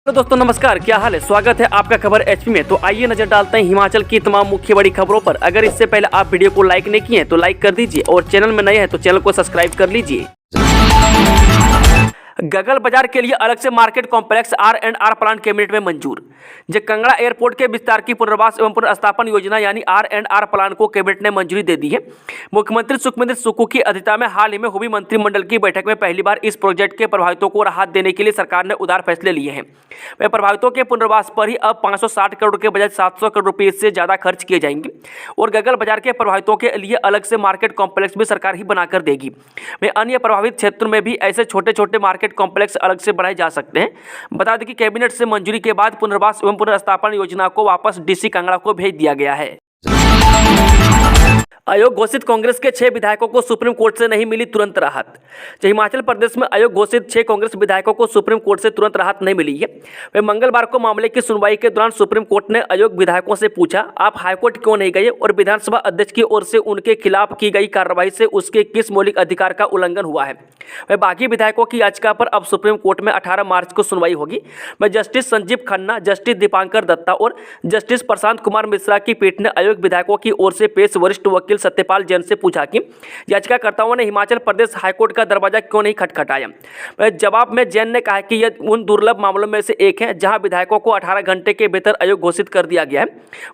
Hello दोस्तों, नमस्कार। क्या हाल है? स्वागत है आपका खबर एचपी में। तो आइए नजर डालते हैं हिमाचल की तमाम मुख्य बड़ी खबरों पर। अगर इससे पहले आप वीडियो को लाइक नहीं किए हैं तो लाइक कर दीजिए और चैनल में नए हैं तो चैनल को सब्सक्राइब कर लीजिए। गगल बाजार के लिए अलग से market complex R&R plan cabinet में मंजूर। कांगड़ा एयरपोर्ट के विस्तार की पुनर्वास एवं पुनर्स्थापन योजना यानी R&R प्लान को कैबिनेट ने मंजूरी दे दी है। मुख्यमंत्री सुखविंदर सुक्खू की अध्यक्षता में हाल ही में हुई मंत्रिमंडल की बैठक में पहली बार इस प्रोजेक्ट के प्रभावितों को राहत देने के लिए सरकार ने उदार फैसले लिए हैं। वह प्रभावितों के पुनर्वास पर ही अब 560 करोड़ के बजाय 700 करोड़ रुपये से ज्यादा खर्च किए जाएंगे और गगल बाजार के प्रभावितों के लिए अलग से मार्केट कॉम्प्लेक्स भी सरकार ही बनाकर देगी। वह अन्य प्रभावित क्षेत्रों में भी ऐसे छोटे छोटे मार्केट कॉम्प्लेक्स अलग से बनाए जा सकते हैं। बता दें कि कैबिनेट से मंजूरी के बाद पुनर्वास एवं पुनर्स्थापन योजना को वापस डीसी कांगड़ा को भेज दिया गया है। आयोग घोषित कांग्रेस के 6 विधायकों को सुप्रीम कोर्ट से नहीं मिली तुरंत राहत। हिमाचल प्रदेश में आयोग घोषित 6 कांग्रेस विधायकों को सुप्रीम कोर्ट से तुरंत राहत नहीं मिली है। वे मंगलवार को मामले की सुनवाई के दौरान सुप्रीम कोर्ट ने आयोग विधायकों से पूछा, आप हाईकोर्ट क्यों नहीं गए और विधानसभा अध्यक्ष की ओर से उनके खिलाफ की गई कार्रवाई से उसके किस मौलिक अधिकार का उल्लंघन हुआ है। वह बाकी विधायकों की याचिका पर अब सुप्रीम कोर्ट में 18 मार्च को सुनवाई होगी। वह जस्टिस संजीव खन्ना, जस्टिस दीपांकर दत्ता और जस्टिस प्रशांत कुमार मिश्रा की पीठ ने आयोग विधायकों की ओर से पेश वरिष्ठ वकील सत्यपाल जैन से पूछा कि याचिकाकर्ताओं ने हिमाचल प्रदेश हाईकोर्ट का दरवाजा क्यों नहीं खटखटाया। जवाब में जैन ने कहा कि यह उन दुर्लभ मामलों में से एक है जहां विधायकों को 18 घंटे के भीतर आयोग घोषित कर दिया गया है।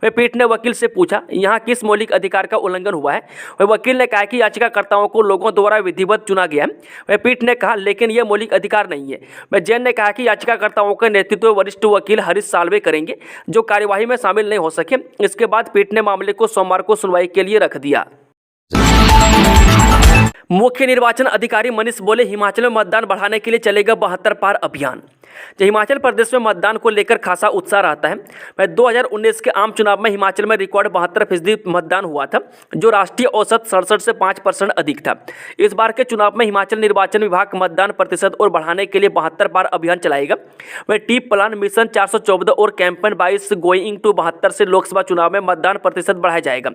वह पीठ ने वकील से पूछा, यहां किस मौलिक अधिकार का उल्लंघन हुआ है। वह वकील ने कहा कि याचिकाकर्ताओं को लोगों द्वारा विधिवत चुना गया है। वह पीठ ने कहा, लेकिन यह मौलिक अधिकार नहीं है। वह जैन ने कहा कि याचिकाकर्ताओं का नेतृत्व वरिष्ठ वकील हरीश साल्वे करेंगे, जो कार्यवाही में शामिल नहीं हो सके। इसके बाद पीठ ने मामले को सोमवार को सुनवाई के लिए रख दिया। मुख्य निर्वाचन अधिकारी मनीष बोले, हिमाचल में मतदान बढ़ाने के लिए चलेगा 72 पार अभियान। हिमाचल प्रदेश में मतदान को लेकर खासा उत्साह रहता है। 2019 के आम चुनाव में हिमाचल में रिकॉर्ड 72% मतदान हुआ था, जो राष्ट्रीय औसत 67 से 5% अधिक था। इस बार के चुनाव में हिमाचल निर्वाचन विभाग मतदान प्रतिशत और बढ़ाने के लिए 72 पार अभियान चलाएगा। वह टीप प्लान मिशन 414 और कैंपेन 22 गोइंग टू 72 से लोकसभा चुनाव में मतदान प्रतिशत बढ़ाया जाएगा।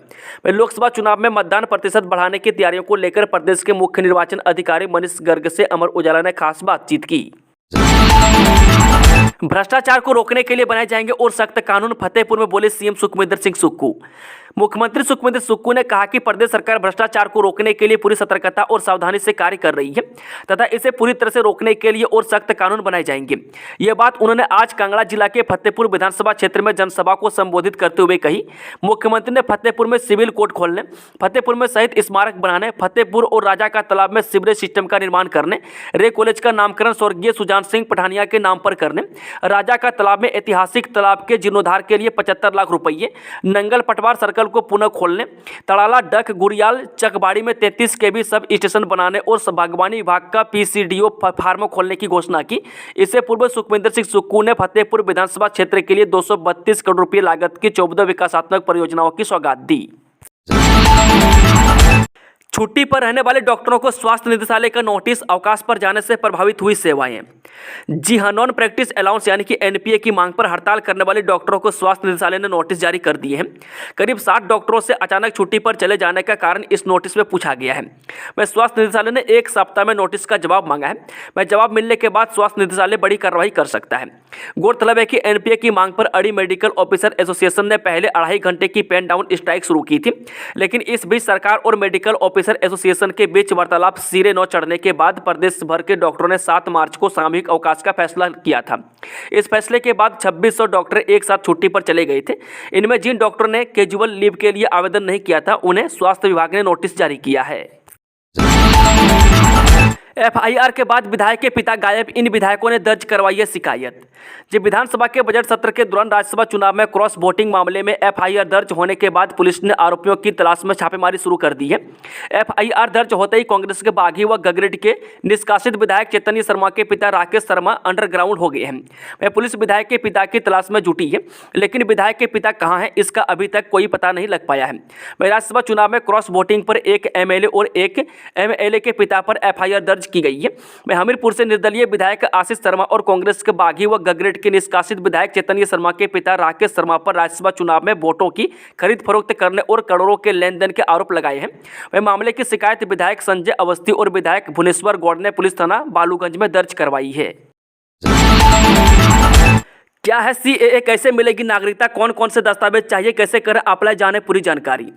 वह लोकसभा चुनाव में मतदान प्रतिशत बढ़ाने की तैयारियों को लेकर प्रदेश के मुख्य निर्वाचन अधिकारी मनीष गर्ग से अमर उजाला ने खास बातचीत की। भ्रष्टाचार को रोकने के लिए बनाए जाएंगे और सख्त कानून, फतेहपुर में बोले सीएम सुखविंदर सिंह सुक्खू। मुख्यमंत्री सुखविंदर सुक्खू ने कहा कि प्रदेश सरकार भ्रष्टाचार को रोकने के लिए पूरी सतर्कता और सावधानी से कार्य कर रही है तथा इसे पूरी तरह से रोकने के लिए और सख्त कानून बनाए जाएंगे। यह बात उन्होंने आज कांगड़ा जिला के फतेहपुर विधानसभा क्षेत्र में जनसभा को संबोधित करते हुए कही। मुख्यमंत्री ने फतेहपुर में सिविल कोर्ट खोलने, फतेहपुर में शहीद स्मारक बनाने, फतेहपुर और राजा का तालाब में सीवरेज सिस्टम का निर्माण करने, रे कॉलेज का नामकरण स्वर्गीय सुजान सिंह पठानिया के नाम पर करने, राजा का तालाब में ऐतिहासिक तालाब के जीर्णोद्धार के लिए 75 लाख रुपये, नंगल पटवार सर्कल को पुनः खोलने, तड़ाला डक गुड़ियाल चकबाड़ी में 33 केवी सब स्टेशन बनाने और बागवानी विभाग का PCDO फार्म खोलने की घोषणा की। इससे पूर्व सुखविंदर सिंह सुक्खू ने फतेहपुर विधानसभा क्षेत्र के लिए 232 करोड़ रुपये लागत की 14 विकासात्मक परियोजनाओं की सौगात दी। छुट्टी पर रहने वाले डॉक्टरों को स्वास्थ्य निदेशालय का नोटिस, अवकाश पर जाने से प्रभावित हुई सेवाएं। जी हां, नॉन प्रैक्टिस अलाउंस यानी कि NPA की मांग पर हड़ताल करने वाले डॉक्टरों को स्वास्थ्य निदेशालय ने नोटिस जारी कर दिए हैं। करीब 60 डॉक्टरों से अचानक छुट्टी पर चले जाने का कारण इस नोटिस में पूछा गया है। वह स्वास्थ्य निदेशालय ने 1 सप्ताह में नोटिस का जवाब मांगा है। वह जवाब मिलने के बाद स्वास्थ्य निदेशालय बड़ी कार्रवाई कर सकता है। गौरतलब है कि NPA की मांग पर अड़ी मेडिकल ऑफिसर एसोसिएशन ने पहले 2.5 घंटे की पेन डाउन स्ट्राइक शुरू की थी, लेकिन इस बीच सरकार और मेडिकल ऑफिसर एसोसिएशन के बीच वार्तालाप सिरे न चढ़ने के बाद प्रदेश भर के डॉक्टरों ने 7 मार्च को सामूहिक अवकाश का फैसला किया था। इस फैसले के बाद 2600 डॉक्टर एक साथ छुट्टी पर चले गए थे। इनमें जिन डॉक्टरों ने कैजुअल लीव के लिए आवेदन नहीं किया था उन्हें स्वास्थ्य विभाग ने नोटिस जारी किया है। FIR के बाद विधायक के पिता गायब, इन विधायकों ने दर्ज करवाई है शिकायत। विधानसभा के बजट सत्र के दौरान राज्यसभा चुनाव में क्रॉस वोटिंग मामले में FIR दर्ज होने के बाद पुलिस ने आरोपियों की तलाश में छापेमारी शुरू कर दी है। FIR दर्ज होते ही कांग्रेस के बागी व गगरेट के निष्कासित विधायक चैतन्य शर्मा के पिता राकेश शर्मा अंडरग्राउंड हो गए हैं। वह पुलिस विधायक के पिता की तलाश में जुटी है, लेकिन विधायक के पिता कहां हैं इसका अभी तक कोई पता नहीं लग पाया है। राज्यसभा चुनाव में क्रॉस वोटिंग पर एक MLA और एक MLA के पिता पर FIR दर्ज की गई है। हमीरपुर से निर्दलीय विधायक आशीष शर्मा और कांग्रेस के बागी व गगरेट के निष्कासित विधायक चैतन्य शर्मा के पिता राकेश शर्मा पर राज्यसभा चुनाव में वोटों की खरीद फरोख्त करने और करोड़ों के लेन देन के आरोप लगाए हैं। वह मामले की शिकायत विधायक संजय अवस्थी और विधायक भुवनेश्वर गौड़ ने पुलिस थाना बालूगंज में दर्ज करवाई है। क्या है सीएए, कैसे मिलेगी नागरिकता, कौन कौन से दस्तावेज चाहिए, कैसे करें अप्लाई, जाने पूरी जानकारी।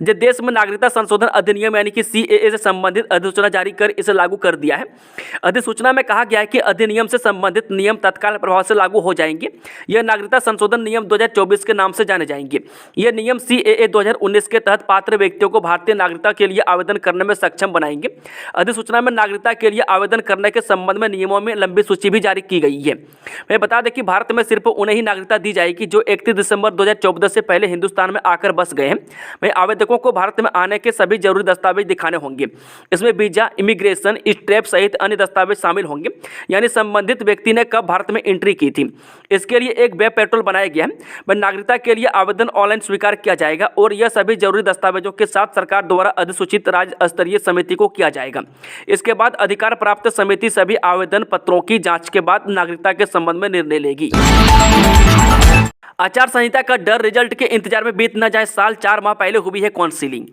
जो देश में नागरिकता संशोधन अधिनियम यानी कि सीएए से संबंधित अधिसूचना जारी कर इसे लागू कर दिया है। अधिसूचना में कहा गया है कि अधिनियम से संबंधित नियम तत्काल प्रभाव से लागू हो जाएंगे। यह नागरिकता संशोधन नियम 2024 के नाम से जाने जाएंगे। यह नियम सीएए 2019 के तहत पात्र व्यक्तियों को भारतीय नागरिकता के लिए आवेदन करने में सक्षम बनाएंगे। अधिसूचना में नागरिकता के लिए आवेदन करने के संबंध में नियमों में लंबी सूची भी जारी की गई है। मैं बता दें कि भारत में सिर्फ उन्हें ही नागरिकता दी जाएगी जो 31 दिसंबर 2014 से पहले हिंदुस्तान में आकर बस गए हैं। वहीं आवेदकों को भारत में आने के सभी जरूरी दस्तावेज दिखाने होंगे। इसमें वीजा, इमिग्रेशन, स्टैंप सहित अन्य दस्तावेज शामिल होंगे, यानी संबंधित व्यक्ति ने कब भारत में एंट्री की थी। इसके लिए एक वेब पोर्टल बनाया गया है। वह नागरिकता के लिए आवेदन ऑनलाइन स्वीकार किया जाएगा और यह सभी जरूरी दस्तावेजों के साथ सरकार द्वारा अधिसूचित राज्य स्तरीय समिति को किया जाएगा। इसके बाद अधिकार प्राप्त समिति सभी आवेदन पत्रों की जांच के बाद नागरिकता के संबंध में निर्णय लेगी। आचार संहिता का डर, रिजल्ट के इंतजार में बीत न जाए साल। 4 माह पहले हुई है काउंसिलिंग।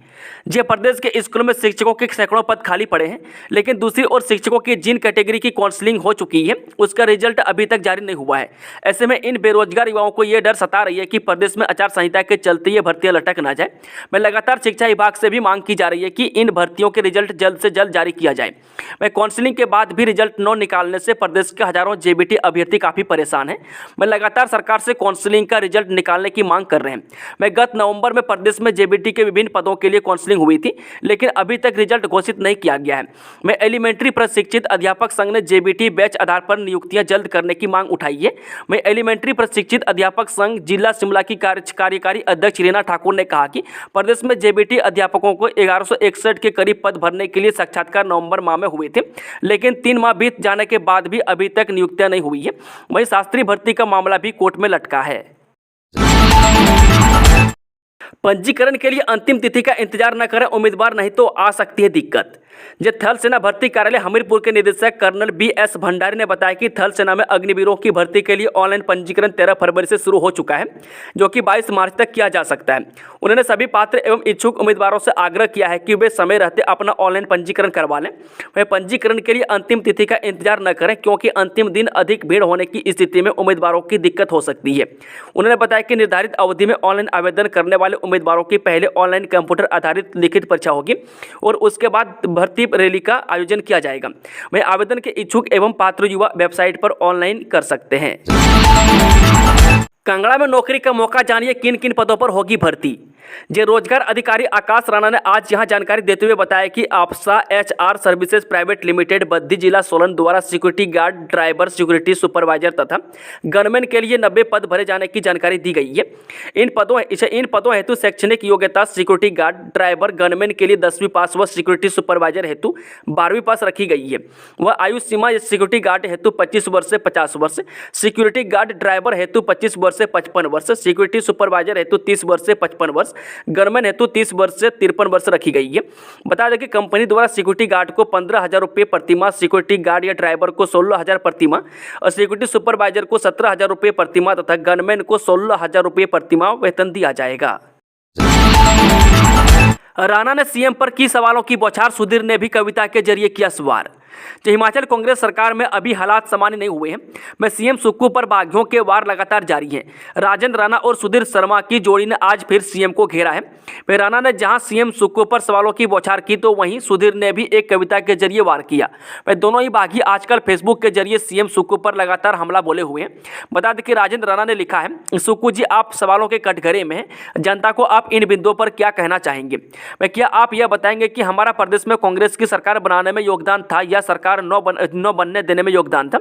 जे प्रदेश के स्कूलों में शिक्षकों के सैकड़ों पद खाली पड़े हैं, लेकिन दूसरी ओर शिक्षकों की जिन कैटेगरी की काउंसिलिंग हो चुकी है उसका रिजल्ट अभी तक जारी नहीं हुआ है। ऐसे में इन बेरोजगार युवाओं को यह डर सता रही है कि प्रदेश में आचार संहिता के चलते ये भर्तियां लटक ना जाए। मैं लगातार शिक्षा विभाग से भी मांग की जा रही है कि इन भर्तियों के रिजल्ट जल्द से जल्द जारी किया जाए। मैं काउंसिलिंग के बाद भी रिजल्ट न निकालने से प्रदेश के हजारों जेबीटी अभ्यर्थी काफी परेशान हैं। मैं लगातार सरकार से काउंसिलिंग का रिजल्ट निकालने की मांग कर रहे हैं। मैं गत नवंबर में प्रदेश में जेबीटी के विभिन्न पदों के लिए काउंसिलिंग हुई थी, लेकिन अभी तक रिजल्ट घोषित नहीं किया गया है। मैं एलिमेंट्री प्रशिक्षित अध्यापक संघ ने जेबीटी बैच आधार पर नियुक्तियां जल्द करने की मांग उठाई है। मैं एलिमेंट्री प्रशिक्षित अध्यापक संघ जिला शिमला की कार्यकारी अध्यक्ष रीना ठाकुर ने कहा कि प्रदेश में जेबीटी अध्यापकों को 1161 के करीब पद भरने के लिए साक्षात्कार नवंबर माह में हुए थे, लेकिन 3 माह बीत जाने के बाद भी अभी तक नियुक्तियां नहीं हुई है। वहीं शास्त्री भर्ती का मामला भी कोर्ट में लटका है। पंजीकरण के लिए अंतिम तिथि का इंतजार न करें उम्मीदवार, नहीं तो आ सकती है दिक्कत। थल सेना भर्ती कार्यालय हमीरपुर के निदेशक कर्नल BS भंडारी ने बताया कि थल सेना में अग्निवीरों की भर्ती के लिए ऑनलाइन पंजीकरण 13 फरवरी से शुरू हो चुका है, जो कि 22 मार्च तक किया जा सकता है। उन्होंने सभी पात्र एवं इच्छुक उम्मीदवारों से आग्रह किया है कि वे समय रहते अपना ऑनलाइन पंजीकरण करवा लें। वह पंजीकरण के लिए अंतिम तिथि का इंतजार न करें, क्योंकि अंतिम दिन अधिक भीड़ होने की स्थिति में उम्मीदवारों की दिक्कत हो सकती है। उन्होंने बताया कि निर्धारित अवधि में ऑनलाइन आवेदन करने वाले उम्मीदवारों की पहले ऑनलाइन कंप्यूटर आधारित लिखित परीक्षा होगी और उसके बाद भर्ती रैली का आयोजन किया जाएगा। वहीं आवेदन के इच्छुक एवं पात्र युवा वेबसाइट पर ऑनलाइन कर सकते हैं। कांगड़ा में नौकरी का मौका, जानिए किन किन पदों पर होगी भर्ती। जे रोजगार अधिकारी आकाश राणा ने आज यहां जानकारी देते हुए बताया कि आपसा HR services private limited Baddi जिला सोलन द्वारा security guard, driver, security supervisor तथा गनमैन के लिए 90 पद भरे जाने की जानकारी दी गई है। इन पदों हेतु शैक्षणिक योग्यता सिक्योरिटी गार्ड, ड्राइवर, गनमैन के लिए 10वीं पास व सिक्योरिटी सुपरवाइजर हेतु 12वीं पास रखी गई है। वह आयु सीमा सिक्योरिटी गार्ड हेतु 25 वर्ष से 50 वर्ष, सिक्योरिटी गार्ड ड्राइवर हेतु 25 वर्ष से 55 वर्ष, सिक्योरिटी सुपरवाइजर हेतु 30 वर्ष से 55 वर्ष, गनमैन हेतु 30 वर्ष से 53 वर्ष रखी गई है। बता दें कि कंपनी द्वारा सिक्योरिटी गार्ड को 15,000 रुपये प्रतिमाह, सिक्योरिटी गार्ड या ड्राइवर को 16,000 प्रतिमाह और सिक्योरिटी सुपरवाइजर को 17,000 रुपये प्रतिमाह तथा गनमैन को 16,000 रुपये प्रतिमाह वेतन दिया जाएगा। राणा ने सीएम पर की सवालों की बौछार, सुधीर ने भी कविता के जरिए किया सवार। हिमाचल कांग्रेस सरकार में अभी हालात सामान्य नहीं हुए हैं। मैं सीएम सुक्खू पर बागियों के वार लगातार जारी हैं। राजेंद्र राणा और सुधीर शर्मा की जोड़ी ने आज फिर सीएम को घेरा है। राणा ने जहां सीएम सुक्खू पर सवालों की बौछार की, तो वहीं सुधीर ने भी एक कविता के जरिए वार किया। दोनों ही बागी आजकल फेसबुक के जरिए सीएम सुक्खू पर लगातार हमला बोले हुए हैं। बता दें कि राजेंद्र राणा ने लिखा है, सुक्खू जी आप सवालों के कटघरे में हैं, जनता को आप इन बिंदुओं पर क्या कहना चाहेंगे। क्या आप यह बताएंगे कि हमारा प्रदेश में कांग्रेस की सरकार बनाने में योगदान था या सरकार न बनने देने में योगदान था।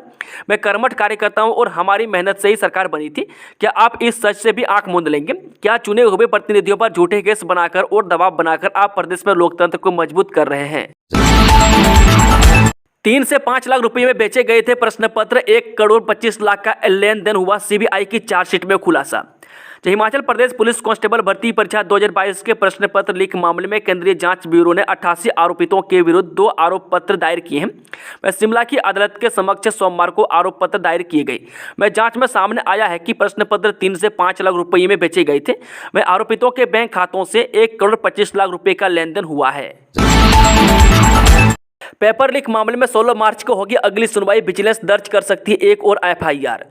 मैं कर्मठ कार्यकर्ता हूं और हमारी मेहनत से ही सरकार बनी थी। क्या आप इस सच से भी आंख मूंद लेंगे? क्या चुने हुए प्रतिनिधियों पर झूठे केस बनाकर और दबाव बनाकर आप प्रदेश में लोकतंत्र को मजबूत कर रहे हैं? 3 से 5 लाख रुपए में बेचे गए थे प्रश्न पत्र, 1 करोड़ 25 लाख का लेन देन हुआ, सीबीआई की चार्जशीट में खुलासा। हिमाचल प्रदेश पुलिस कांस्टेबल भर्ती परीक्षा 2022 के प्रश्न पत्र लीक मामले में केंद्रीय जांच ब्यूरो ने 88 आरोपितों के विरुद्ध 2 आरोप पत्र दायर किए हैं। शिमला की अदालत के समक्ष सोमवार को आरोप पत्र दायर किए गए। जांच में सामने आया है कि प्रश्न पत्र 3 से 5 लाख रुपये में बेचे गए थे। आरोपितों के बैंक खातों से 1 करोड़ 25 लाख रुपये का लेन देन हुआ है। पेपर लीक मामले में 16 मार्च को होगी अगली सुनवाई, विजिलेंस दर्ज कर सकती है एक और एफआईआर।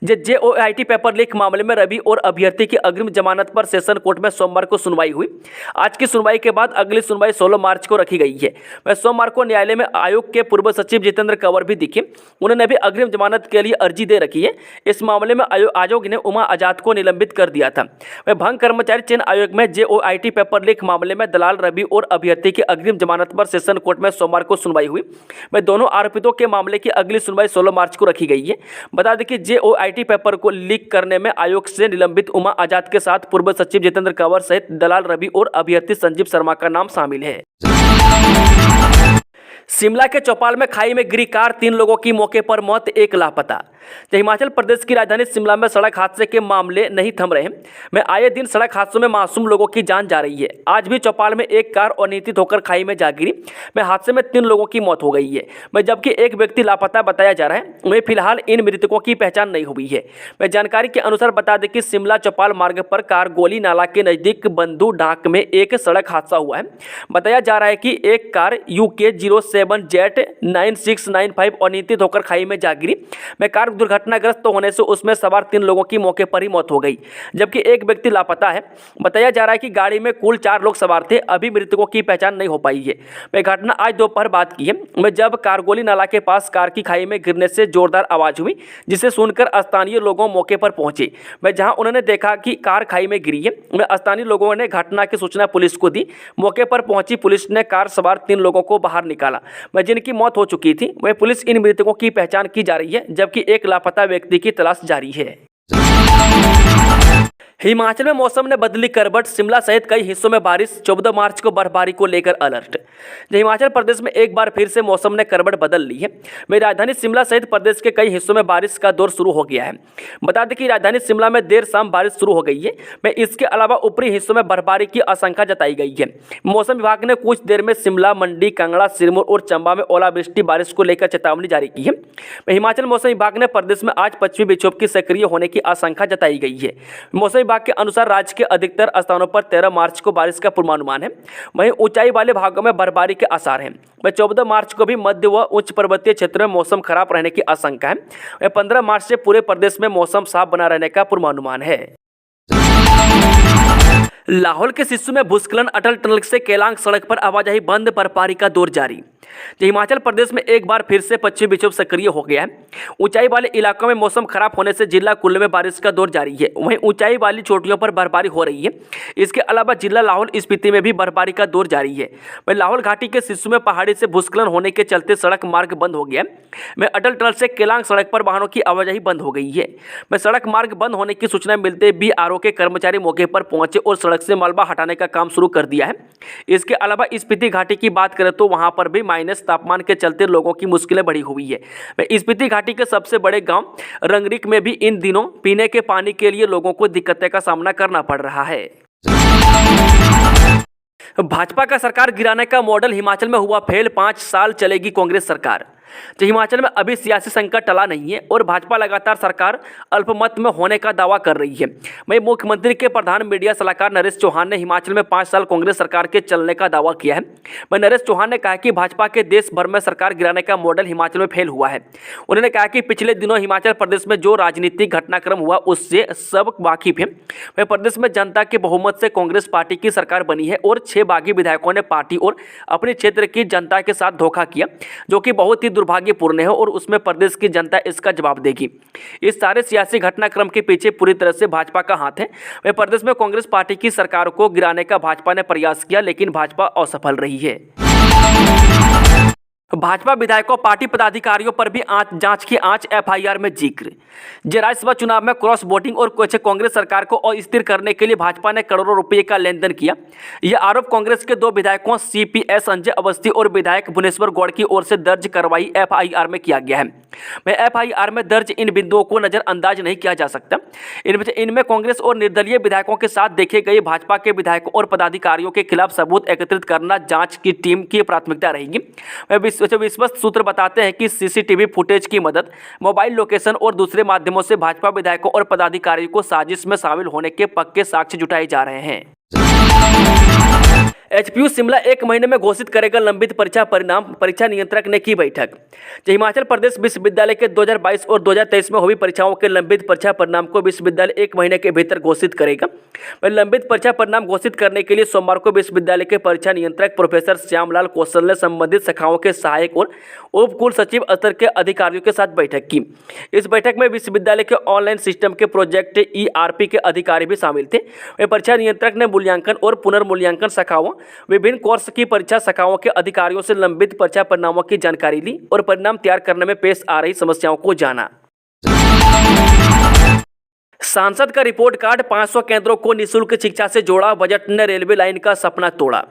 जेओआईटी पेपर लीक मामले में रवि और अभ्यर्थी की अग्रिम जमानत पर सेशन कोर्ट में सोमवार को सुनवाई हुई। आज की सुनवाई के बाद अगली सुनवाई 16 मार्च को रखी गई है। वह सोमवार को न्यायालय में आयोग के पूर्व सचिव जितेंद्र कंवर भी दिखे, उन्होंने भी अग्रिम जमानत के लिए अर्जी दे रखी है। इस मामले में आयोग ने उमा आजाद को निलंबित कर दिया था। वह भंग कर्मचारी चयन आयोग में जेओआईटी पेपर लीक मामले में दलाल रवि और अभ्यर्थी की अग्रिम जमानत पर सेशन कोर्ट में सोमवार को सुनवाई हुई। वह दोनों आरोपितों के मामले की अगली सुनवाई 16 मार्च को रखी गई है। बता दें कि जेओआईटी पेपर को लीक करने में आयोग से निलंबित उमा आजाद के साथ पूर्व सचिव जितेंद्र कंवर सहित दलाल रवि और अभ्यर्थी संजीव शर्मा का नाम शामिल है। शिमला के चौपाल में खाई में गिरी कार, 3 लोगों की मौके पर मौत, 1 लापता। हिमाचल प्रदेश की राजधानी शिमला में सड़क हादसे के मामले नहीं थम रहे हैं। आए दिन सड़क हादसों में मासूम लोगों की जान जा रही है। आज भी चौपाल में एक कार अनियंत्रित होकर खाई में जा गिरी। हादसे में 3 लोगों की मौत हो गई है, जबकि एक व्यक्ति लापता बताया जा रहा है। फिलहाल इन मृतकों की पहचान नहीं हुई है। जानकारी के अनुसार बता दें कि शिमला चौपाल मार्ग पर कारगोली नाला के नजदीक बंधु ढाक में एक सड़क हादसा हुआ है। बताया जा रहा है कि एक कार UK 07Z9695 अनियंत्रित होकर खाई में जा गिरी। कार दुर्घटनाग्रस्त होने से उसमें सवार 3 लोगों की मौके पर ही मौत हो गई, जबकि एक व्यक्ति लापता है। बताया जा रहा है कि गाड़ी में कुल 4 लोग सवार थे। अभी मृतकों की पहचान नहीं हो पाई है। घटना आज दोपहर बाद की है, जब कारगोली नाला के पास कार की खाई में गिरने से जोरदार आवाज हुई, जिसे सुनकर स्थानीय लोगों मौके पर पहुंचे। जहां उन्होंने देखा कि कार खाई में गिरी है। स्थानीय लोगों ने घटना की सूचना पुलिस को दी। मौके पर पहुंची पुलिस ने कार सवार 3 लोगों को बाहर निकाला, जिनकी मौत हो चुकी थी। वह पुलिस इन मृतकों की पहचान की जा रही है, जबकि एक लापता व्यक्ति की तलाश जारी है। हिमाचल में मौसम ने बदली करवट, शिमला सहित कई हिस्सों में बारिश, 14 मार्च को बर्फबारी को लेकर अलर्ट। हिमाचल प्रदेश में एक बार फिर से मौसम ने करवट बदल ली है। राजधानी शिमला सहित प्रदेश के कई हिस्सों में बारिश का दौर शुरू हो गया है। बता दें कि राजधानी शिमला में देर शाम बारिश शुरू हो गई है। इसके अलावा ऊपरी हिस्सों में बर्फबारी की आशंका जताई गई है। मौसम विभाग ने कुछ देर में शिमला, मंडी, कांगड़ा, सिरमौर और चंबा में ओलावृष्टि बारिश को लेकर चेतावनी जारी की है। हिमाचल मौसम विभाग ने प्रदेश में आज पश्चिमी विक्षोभ की सक्रिय होने की आशंका जताई गई है। मौसम विभाग के अनुसार राज्य के अधिकतर स्थानों पर 13 मार्च को बारिश का पूर्वानुमान है। वहीं ऊंचाई वाले भागों में बर्फबारी के आसार हैं। 14 मार्च को भी मध्य व उच्च पर्वतीय क्षेत्रों में मौसम खराब रहने की आशंका है। 15 मार्च से पूरे प्रदेश में मौसम साफ बना रहने का पूर्वानुमान है। लाहौल के सिस्सू में भूस्खलन, अटल टनल से केलांग सड़क पर आवाजाही बंद, बर्फबारी का दौर जारी। हिमाचल प्रदेश में एक बार फिर से पश्चिमी विक्षोभ सक्रिय हो गया है। ऊंचाई वाले इलाकों में मौसम खराब होने से जिला कुल्लू में बारिश का दौर जारी है। वहीं ऊंचाई वाली चोटियों पर बर्फबारी हो रही है। इसके अलावा जिला लाहौल स्पीति में भी बर्फबारी का दौर जारी है। वहीं लाहौल घाटी के सिस्सू में पहाड़ी से भूस्खलन होने के चलते सड़क मार्ग बंद हो गया है। अटल टनल से केलांग सड़क पर वाहनों की आवाजाही बंद हो गई है। सड़क मार्ग बंद होने की सूचना मिलते BRO के कर्मचारी मौके पर पहुंचे और सड़क से मलबा हटाने का काम शुरू कर दिया है। इसके अलावा स्पीति घाटी की बात करें तो वहां पर भी माइनस तापमान के चलते लोगों की मुश्किलें बढ़ी हुई है। स्पीति घाटी के सबसे बड़े गांव रंगरिक में भी इन दिनों पीने के पानी के लिए लोगों को दिक्कतें का सामना करना पड़ रहा है। भाजपा का सरकार गिराने का मॉडल हिमाचल में हुआ फेल, 5 साल चलेगी कांग्रेस सरकार। हिमाचल में अभी सियासी संकट टला नहीं है और भाजपा लगातार सरकार अल्पमत में होने का दावा कर रही है। वहीं मुख्यमंत्री के प्रधान मीडिया सलाहकार नरेश चौहान ने हिमाचल में 5 साल कांग्रेस सरकार के चलने का दावा किया है। नरेश चौहान ने कहा कि भाजपा के देश भर में सरकार गिराने का मॉडल हिमाचल में फेल हुआ है। उन्होंने कहा कि पिछले दिनों हिमाचल प्रदेश में जो राजनीतिक घटनाक्रम हुआ उससे सब वाकिफ है। वहीं प्रदेश में जनता के बहुमत से कांग्रेस पार्टी की सरकार बनी है और 6 बागी विधायकों ने पार्टी और अपने क्षेत्र की जनता के साथ धोखा किया, जो कि बहुत ही दुर्भाग्यपूर्ण है और उसमें प्रदेश की जनता इसका जवाब देगी। इस सारे सियासी घटनाक्रम के पीछे पूरी तरह से भाजपा का हाथ है। वह प्रदेश में कांग्रेस पार्टी की सरकार को गिराने का भाजपा ने प्रयास किया, लेकिन भाजपा असफल रही है। भाजपा विधायकों, पार्टी पदाधिकारियों पर भी जांच की आंच, FIR में जिक्र। राज्यसभा चुनाव में क्रॉस वोटिंग और कांग्रेस सरकार को अस्थिर करने के लिए भाजपा ने करोड़ों रुपए का लेन देन किया। यह आरोप कांग्रेस के 2 विधायकों CPS संजय अवस्थी और विधायक भुवनेश्वर गौड़ की ओर से दर्ज करवाई FIR में किया गया है। FIR में दर्ज इन बिंदुओं को नजरअंदाज नहीं किया जा सकता। इनमें कांग्रेस और निर्दलीय विधायकों के साथ देखे गए भाजपा के विधायकों और पदाधिकारियों के खिलाफ सबूत एकत्रित करना जांच की टीम की प्राथमिकता रहेगी। विश्वस्त सूत्र बताते हैं कि CCTV फुटेज की मदद, मोबाइल लोकेशन और दूसरे माध्यमों से भाजपा विधायकों और पदाधिकारियों को साजिश में शामिल होने के पक्के साक्ष्य जुटाए जा रहे हैं। एचपीयू शिमला 1 महीने में घोषित करेगा लंबित परीक्षा परिणाम, परीक्षा नियंत्रक ने की बैठक। हिमाचल प्रदेश विश्वविद्यालय के 2022 और 2023 में हुई परीक्षाओं के लंबित परीक्षा परिणाम को विश्वविद्यालय 1 महीने के भीतर घोषित करेगा। लंबित परीक्षा परिणाम घोषित करने के लिए सोमवार को विश्वविद्यालय के परीक्षा नियंत्रक प्रोफेसर श्यामलाल कौशल ने संबंधित शाखाओं के सहायक और उप कुल सचिव स्तर के अधिकारियों के साथ बैठक की। इस बैठक में विश्वविद्यालय के ऑनलाइन सिस्टम के प्रोजेक्ट ERP के अधिकारी भी शामिल थे। वे परीक्षा नियंत्रक ने मूल्यांकन और पुनर्मूल्यांकन शाखाओं, विभिन्न कोर्स की परीक्षा शाखाओं के अधिकारियों से लंबित परीक्षा परिणामों की जानकारी ली और परिणाम तैयार करने में पेश आ रही समस्याओं को जाना। सांसद का रिपोर्ट कार्ड, 500 केंद्रों को निःशुल्क शिक्षा से जोड़ा, बजट ने रेलवे लाइन का सपना तोड़ा।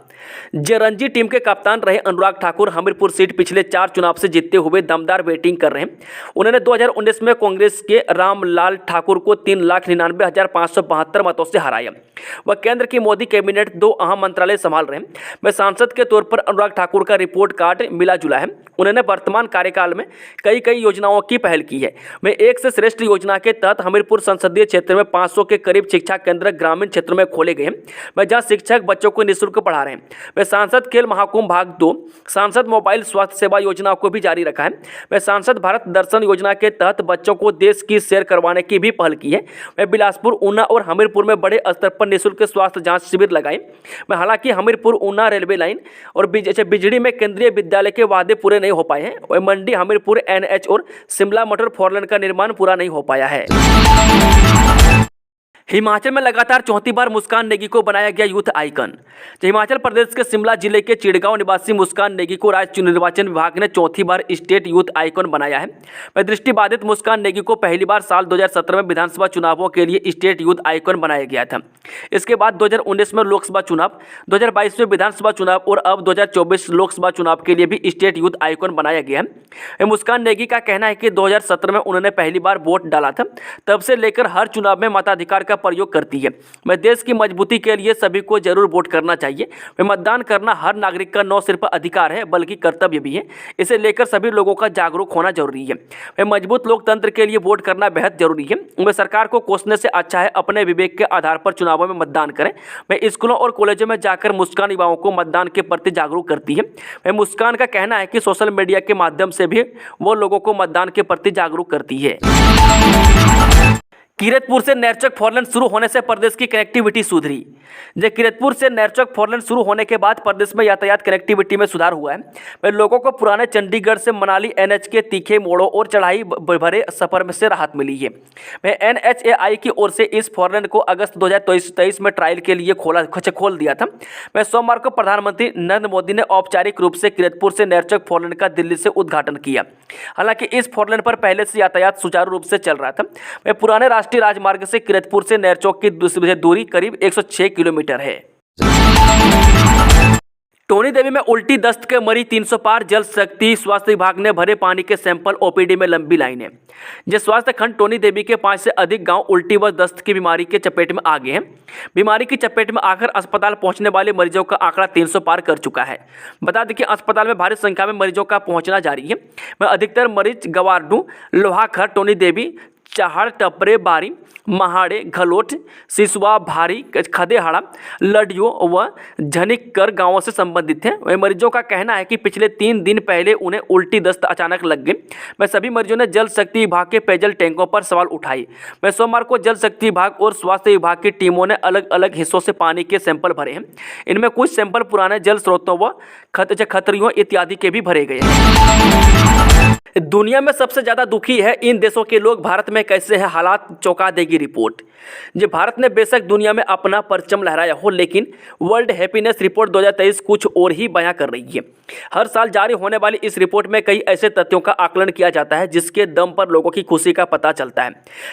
रणजी टीम के कप्तान रहे अनुराग ठाकुर हमीरपुर सीट पिछले 4 चुनाव से जीतते हुए दमदार बैटिंग कर रहे हैं। उन्होंने 2019 में कांग्रेस के रामलाल ठाकुर को 3,99,572 मतों से हराया। वह केंद्र की मोदी कैबिनेट 2 अहम मंत्रालय संभाल रहे हैं। वह सांसद के तौर पर अनुराग ठाकुर का रिपोर्ट कार्ड मिला जुला है। उन्होंने वर्तमान कार्यकाल में कई योजनाओं की पहल की है। वे एक से श्रेष्ठ योजना के तहत हमीरपुर संसदीय क्षेत्र में 500 के करीब शिक्षा केंद्र ग्रामीण क्षेत्रों में खोले गए हैं। वह जहां शिक्षक बच्चों को निःशुल्क पढ़ा रहे हैं। वह सांसद खेल महाकुंभ भाग 2, सांसद मोबाइल स्वास्थ्य सेवा योजना को भी जारी रखा है। वह सांसद भारत दर्शन योजना के तहत बच्चों को देश की सैर करवाने की भी पहल की है। वह बिलासपुर, ऊना और हमीरपुर में बड़े स्तर पर निःशुल्क स्वास्थ्य जांच शिविर लगाए। वह हालांकि हमीरपुर ऊना रेलवे लाइन और बिजड़ी में केंद्रीय विद्यालय के वादे पूरे नहीं हो पाए हैं। वह मंडी हमीरपुर NH और शिमला मोटर 4 लेन का निर्माण पूरा नहीं हो पाया है। हिमाचल में लगातार चौथी बार मुस्कान नेगी को बनाया गया यूथ आइकन। हिमाचल प्रदेश के शिमला जिले के चिड़गांव निवासी मुस्कान नेगी को राज्य निर्वाचन विभाग ने चौथी बार स्टेट यूथ आइकन बनाया है। वह दृष्टिबाधित मुस्कान नेगी को पहली बार साल 2017 में विधानसभा चुनावों के लिए स्टेट यूथ आइकन बनाया गया था। इसके बाद 2019 में लोकसभा चुनाव, 2022 में विधानसभा चुनाव और अब 2024 लोकसभा चुनाव के लिए भी स्टेट यूथ आइकन बनाया गया है। मुस्कान नेगी का कहना है कि 2017 में उन्होंने पहली बार वोट डाला था, तब से लेकर हर चुनाव में मताधिकार का प्रयोग करती है। मैं देश की मजबूती के लिए सभी को जरूर वोट करना चाहिए। मैं मतदान करना हर नागरिक का न सिर्फ अधिकार है बल्कि कर्तव्य भी है। इसे लेकर सभी लोगों का जागरूक होना जरूरी है। मैं मजबूत लोकतंत्र के लिए वोट करना बेहद जरूरी है। मैं सरकार को कोसने से अच्छा है अपने विवेक के आधार पर चुनावों में मतदान करें। मैं स्कूलों और कॉलेजों में जाकर मुस्कान युवाओं को मतदान के प्रति जागरूक करती है। मैं मुस्कान का कहना है कि सोशल मीडिया के माध्यम से भी वो लोगों को मतदान के प्रति जागरूक करती है। कीरतपुर से नैरचौक 4 लेन शुरू होने से प्रदेश की कनेक्टिविटी सुधरी। कीरतपुर से नैरचौक 4 लेन शुरू होने के बाद प्रदेश में यातायात कनेक्टिविटी में सुधार हुआ है। वह लोगों को पुराने चंडीगढ़ से मनाली NH के तीखे मोड़ों और चढ़ाई भरे सफर में से राहत मिली है। वह NHAI की ओर से इस 4 लेन को अगस्त 2023 में ट्रायल के लिए खोल दिया था। वह सोमवार को प्रधानमंत्री नरेंद्र मोदी ने औपचारिक रूप से कीरतपुर से नैरचौक 4 लेन का दिल्ली से उद्घाटन किया। हालांकि इस 4 लेन पर पहले से यातायात सुचारू रूप से चल रहा था। वह पुराने राष्ट्रीय राजमार्ग से कीरतपुर से नैरचौक की दूरी करीब 106 किलोमीटर है। टोनी देवी में उल्टी दस्त के मरीज 300 पार, जल शक्ति स्वास्थ्य विभाग ने भरे पानी के सैंपल, OPD में लंबी लाइनें। स्वास्थ्य खंड टोनी देवी के 5 से अधिक गांव उल्टी व दस्त की बीमारी के चपेट में आ गए हैं। बीमारी की चपेट में आकर अस्पताल पहुंचने वाले मरीजों का आंकड़ा 300 पार कर चुका है। बता दें कि अस्पताल में भारी संख्या में मरीजों का पहुंचना जारी है। अधिकतर मरीज गवारडू, लोहाखर, टोनी देवी, चाहड़, टपरे, बारी, महाड़े, घलोट, सिसवा, भारी, खदेहाड़ा, लडियो व झनिककर गांवों से संबंधित हैं। वह मरीजों का कहना है कि पिछले 3 दिन पहले उन्हें उल्टी दस्त अचानक लग गई। वह सभी मरीजों ने जल शक्ति विभाग के पेयजल टैंकों पर सवाल उठाई। वह सोमवार को जल शक्ति विभाग और स्वास्थ्य विभाग की टीमों ने अलग अलग हिस्सों से पानी के सैंपल भरे हैं। इनमें कुछ सैंपल पुराने जल स्रोतों व खतरियों इत्यादि के भी भरे गए हैं। दुनिया में सबसे ज्यादा दुखी है इन देशों के लोग, भारत में कैसे है हालात, चौंका देगी रिपोर्ट। भारत ने बेशक दुनिया में अपना परचम लहराया हो, लेकिन वर्ल्ड हैप्पीनेस रिपोर्ट 2023 कुछ और ही बयां कर रही है। हर साल जारी होने वाली इस रिपोर्ट में कई ऐसे तथ्यों का आकलन किया जाता है जिसके दम पर लोगों की खुशी का पता चलता है,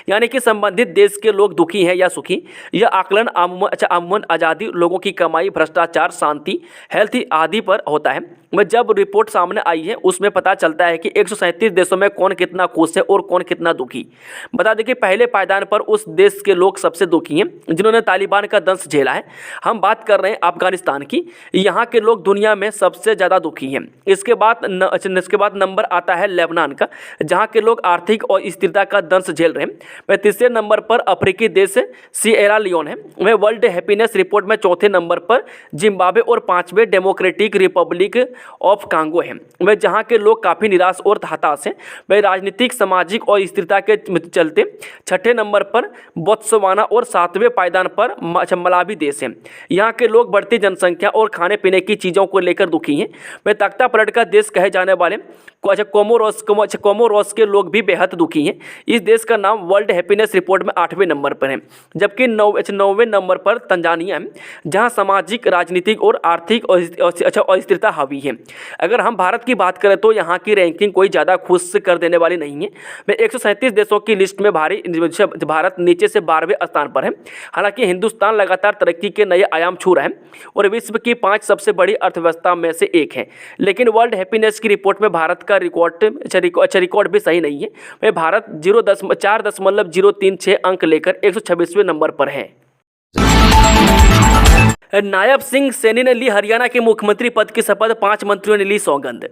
यानी कि संबंधित देश के लोग दुखी हैं या सुखी। यह आकलन अमूमन आज़ादी, लोगों की कमाई, भ्रष्टाचार, शांति, हेल्थ आदि पर होता है। जब रिपोर्ट सामने आई है उसमें पता चलता है कि 137 137 देशों में कौन कितना खुश है और कौन कितना दुखी। बता दें कि पहले पायदान पर उस देश के लोग सबसे दुखी हैं जिन्होंने तालिबान का दंश झेला है। हम बात कर रहे हैं अफगानिस्तान की। यहाँ के लोग दुनिया में सबसे ज़्यादा दुखी हैं। इसके बाद नंबर आता है लेबनान का, जहाँ के लोग आर्थिक और स्थिरता का दंश झेल रहे हैं। वह तीसरे नंबर पर अफ्रीकी देश सिएरा लियोन है। वह वर्ल्ड हैप्पीनेस रिपोर्ट में चौथे नंबर पर जिम्बाब्वे और पांचवें डेमोक्रेटिक रिपब्लिक ऑफ कांगो है। वह जहाँ के लोग काफ़ी निराश और हताश हैं। वह राजनीतिक, सामाजिक और स्थिरता के चलते छठे नंबर पर बोत्सवाना और सातवें पायदान पर मलावी देश है। यहाँ के लोग बढ़ती जनसंख्या और खाने पीने की चीज़ों को लेकर दुखी हैं। वह तख्ता पलट का देश कहे जाने वाले कोमोरोस के लोग भी बेहद दुखी हैं। इस देश का नाम वर्ल्ड हैप्पीनेस रिपोर्ट में 8वें नंबर पर है, जबकि 9वें नंबर पर तंजानिया है, जहां सामाजिक, राजनीतिक और आर्थिक अस्थिरता हावी है। अगर हम भारत की बात करें तो यहाँ की रैंकिंग कोई ज़्यादा खुश कर देने वाली नहीं है। वह 137 देशों की लिस्ट में भारत नीचे से 12वें स्थान पर है। हालांकि हिंदुस्तान लगातार तरक्की के नए आयाम छू रहा है और विश्व की 5 सबसे बड़ी अर्थव्यवस्था में से एक है। लेकिन वर्ल्ड हैप्पीनेस की रिपोर्ट में भारत का रिकॉर्ड भी सही नहीं है। वह भारत 4.036 अंक लेकर 126वें नंबर पर है। नायब सिंह सैनी ने ली हरियाणा के मुख्यमंत्री पद की शपथ, 5 मंत्रियों ने ली सौगंध।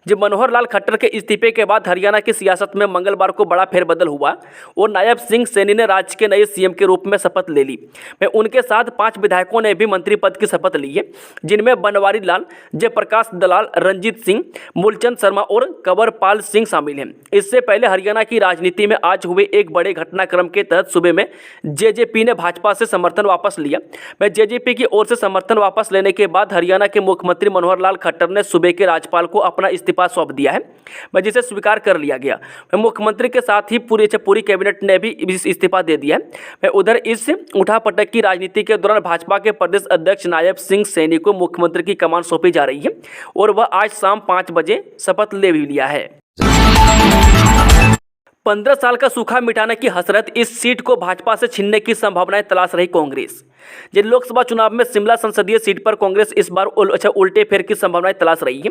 जब मनोहर लाल खट्टर के इस्तीफे के बाद हरियाणा की सियासत में मंगलवार को बड़ा फेरबदल हुआ और नायब सिंह सैनी ने राज्य के नए सीएम के रूप में शपथ ले ली। वह उनके साथ 5 विधायकों ने भी मंत्री पद की शपथ ली है, जिनमें बनवारी लाल, जयप्रकाश दलाल, रंजीत सिंह, मूलचंद शर्मा और कंवरपाल सिंह शामिल हैं। इससे पहले हरियाणा की राजनीति में आज हुए एक बड़े घटनाक्रम के तहत सूबे में जेजेपी ने भाजपा से समर्थन वापस लिया। वह जेजेपी की ओर से समर्थन वापस लेने के बाद हरियाणा के मुख्यमंत्री मनोहर लाल खट्टर ने सूबे के राज्यपाल को अपना इस्तीफा सौंप दिया है, जिसे स्वीकार कर लिया गया। मुख्यमंत्री के साथ ही पूरी कैबिनेट ने भी इस्तीफा दे दिया है। उधर इस उठापटक की राजनीति के दौरान भाजपा के प्रदेश अध्यक्ष नायब सिंह सैनी को मुख्यमंत्री की कमान सौंपी जा रही है और वह आज शाम 5 बजे शपथ ले भी लिया है। 15 साल का सूखा मिटाने की हसरत, इस सीट को भाजपा से छीनने की संभावनाएं तलाश रही कांग्रेस। जिन लोकसभा चुनाव में शिमला संसदीय सीट पर कांग्रेस इस बार उल्टे फेर की संभावनाएं तलाश रही है।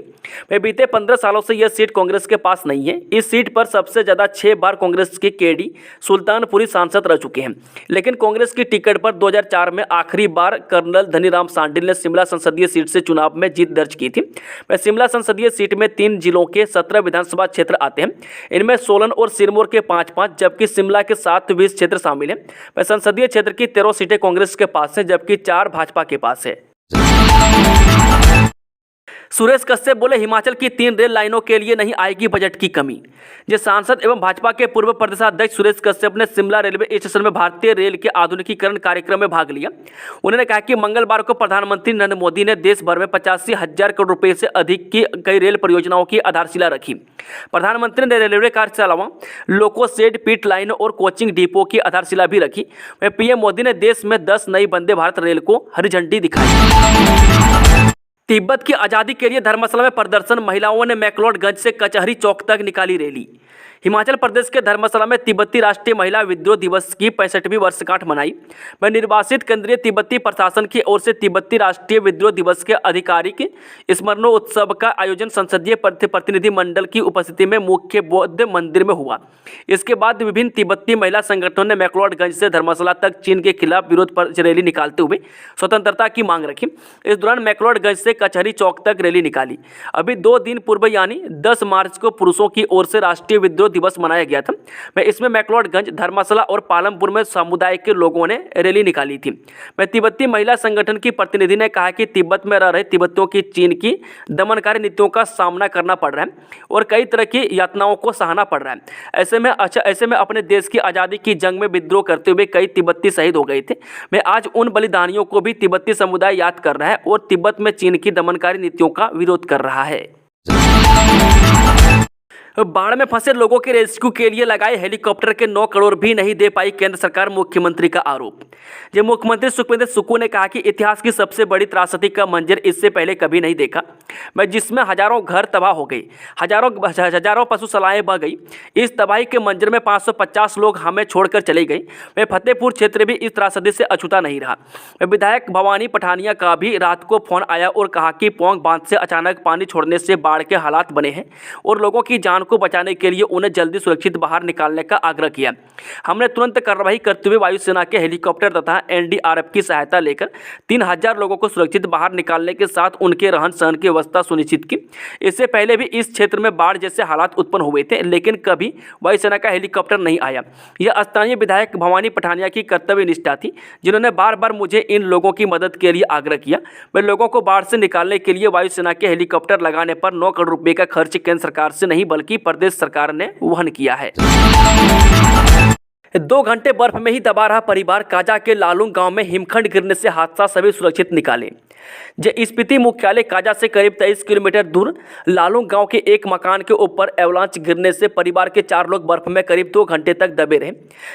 वे बीते 15 सालों से यह सीट कांग्रेस के पास नहीं है। इस सीट पर सबसे ज्यादा 6 बार कांग्रेस के केडी सुल्तानपुरी सांसद रह चुके हैं, लेकिन कांग्रेस की टिकट पर 2004 में आखिरी बार कर्नल धनीराम सांडिल ने शिमला संसदीय सीट से चुनाव में जीत दर्ज की थी। वह शिमला संसदीय सीट में 3 जिलों के 17 विधानसभा क्षेत्र आते हैं। इनमें सोलन और सिरमौर के 5-5, जबकि शिमला के 7 20 क्षेत्र शामिल हैं। वह संसदीय क्षेत्र की 13 सीटें कांग्रेस के पास है, जबकि 4 भाजपा के पास है। सुरेश कश्यप बोले, हिमाचल की 3 रेल लाइनों के लिए नहीं आएगी बजट की कमी। जिस सांसद एवं भाजपा के पूर्व प्रदेशाध्यक्ष सुरेश कश्यप ने शिमला रेलवे स्टेशन में भारतीय रेल के आधुनिकीकरण कार्यक्रम में भाग लिया। उन्होंने कहा कि मंगलवार को प्रधानमंत्री नरेंद्र मोदी ने देश भर में 85,000 करोड़ रुपए से अधिक की कई रेल परियोजनाओं की आधारशिला रखी। प्रधानमंत्री ने रेलवे कार्यशालाओं, लोको शेड, पिट लाइन और कोचिंग डिपो की आधारशिला भी रखी। वहीं पीएम मोदी ने देश में 10 नई वंदे भारत रेल को हरी झंडी दिखाई। तिब्बत की आज़ादी के लिए धर्मशाला में प्रदर्शन, महिलाओं ने मैक्लोडगंज से कचहरी चौक तक निकाली रैली। हिमाचल प्रदेश के धर्मशाला में तिब्बती राष्ट्रीय महिला विद्रोह दिवस की 65वीं वर्षगांठ मनाई। वह निर्वासित केंद्रीय तिब्बती प्रशासन की ओर से तिब्बती राष्ट्रीय विद्रोह दिवस के आधिकारिक स्मरणोत्सव का आयोजन संसदीय प्रतिनिधि मंडल की उपस्थिति में मुख्य बौद्ध मंदिर में हुआ। इसके बाद विभिन्न तिब्बती महिला संगठनों ने मैक्लोडगंज से धर्मशाला तक चीन के खिलाफ विरोध पर रैली निकालते हुए स्वतंत्रता की मांग रखी। इस दौरान मैक्लोडगंज से कचहरी चौक तक रैली निकाली। अभी 2 दिन पूर्व यानी 10 मार्च को पुरुषों की ओर से राष्ट्रीय विद्रोह दिवस मनाया गया था। मैं इसमें मैक्लोडगंज, धर्मशाला और पालमपुर में समुदाय के लोगों ने रैली निकाली थी। मैं तिब्बती महिला संगठन की प्रतिनिधि ने कहा कि तिब्बत में रह रहे तिब्बतियों की चीन की दमनकारी नीतियों का सामना करना पड़ रहा है और कई तरह की यातनाओं को सहना पड़ रहा है। ऐसे में अपने देश की आज़ादी की जंग में विद्रोह करते हुए कई तिब्बती शहीद हो गए थे। मैं आज उन बलिदानियों को भी तिब्बती समुदाय याद कर रहा है और तिब्बत में चीन की दमनकारी नीतियों का विरोध कर रहा है। बाढ़ में फंसे लोगों के रेस्क्यू के लिए लगाए हेलीकॉप्टर के 9 करोड़ भी नहीं दे पाई केंद्र सरकार, मुख्यमंत्री का आरोप। जब मुख्यमंत्री सुखविंदर सुक्खू ने कहा कि इतिहास की सबसे बड़ी त्रासदी का मंजर इससे पहले कभी नहीं देखा, जिसमें हजारों घर तबाह हो गई, हजारों पशुशालाएं बह गई। इस तबाही के मंजर में 550 लोग हमें छोड़कर चले गए। वह फतेहपुर क्षेत्र भी इस त्रासदी से अछूता नहीं रहा। विधायक भवानी पठानिया का भी रात को फोन आया और कहा कि पौंग बांध से अचानक पानी छोड़ने से बाढ़ के हालात बने हैं और लोगों की जान जान को बचाने के लिए उन्हें जल्दी सुरक्षित बाहर निकालने का आग्रह किया। हमने तुरंत कार्रवाई करते हुए वायुसेना के हेलीकॉप्टर तथा एनडीआरएफ की सहायता लेकर 3000 लोगों को सुरक्षित बाहर निकालने के साथ उनके रहन सहन की व्यवस्था सुनिश्चित की। इससे पहले भी इस क्षेत्र में बाढ़ जैसे हालात उत्पन्न हुए थे, लेकिन कभी वायुसेना का हेलीकॉप्टर नहीं आया। यह स्थानीय विधायक भवानी पठानिया की कर्तव्य निष्ठा थी, जिन्होंने बार बार मुझे इन लोगों की मदद के लिए आग्रह किया। वे लोगों को बाढ़ से निकालने के लिए वायुसेना के हेलीकॉप्टर लगाने पर 9 करोड़ रुपए का खर्च केंद्र सरकार से नहीं बल्कि प्रदेश सरकार ने वहन किया है। 2 घंटे बर्फ में ही दबा रहा परिवार। काजा के लालूंग गांव में हिमखंड गिरने से हादसा, सभी सुरक्षित निकाले। स्पीति मुख्यालय काजा से करीब 23 किलोमीटर दूर लालूंग गांव के एक मकान के ऊपर एवलांच गिरने से परिवार के 4 लोग बर्फ में करीब 2 घंटे तक दबे रहे।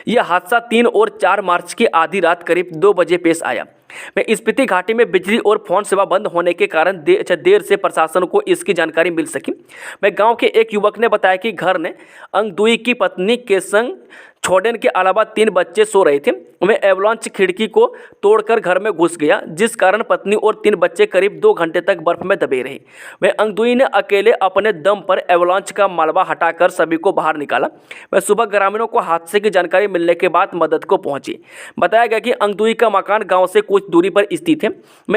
यह हादसा 3 और 4 मार्च की आधी रात करीब 2 बजे पेश आया। स्पीति घाटी में बिजली और फोन सेवा बंद होने के कारण देर से प्रशासन को इसकी जानकारी मिल सकी। गांव के एक युवक ने बताया कि घर ने अंगदुई की पत्नी के संग छोड़ने के अलावा 3 बच्चे सो रहे थे। वह एवलांच खिड़की को तोड़कर घर में घुस गया, जिस कारण पत्नी और 3 बच्चे करीब 2 घंटे तक बर्फ में दबे रहे। वह अंगदुई ने अकेले अपने दम पर एवलांच का मलबा हटाकर सभी को बाहर निकाला। वह सुबह ग्रामीणों को हादसे की जानकारी मिलने के बाद मदद को पहुंची। बताया गया कि अंगदुई का मकान गाँव से कुछ दूरी पर स्थित है।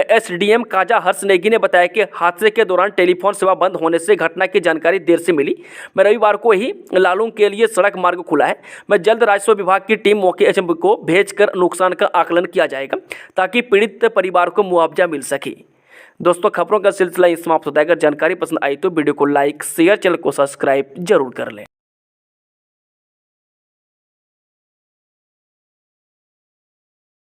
एसडीएम काजा हर्ष नेगी ने बताया कि हादसे के दौरान टेलीफोन सेवा बंद होने से घटना की जानकारी देर से मिली। रविवार को ही लालूंग के लिए सड़क मार्ग खुला है। जल्द राजस्व विभाग की टीम मौके को भेजकर नुकसान का आकलन किया जाएगा ताकि पीड़ित परिवार को मुआवजा मिल सके। दोस्तों, खबरों का सिलसिला समाप्त होता है। अगर जानकारी पसंद आई तो वीडियो को लाइक, शेयर, चैनल को सब्सक्राइब जरूर कर लें।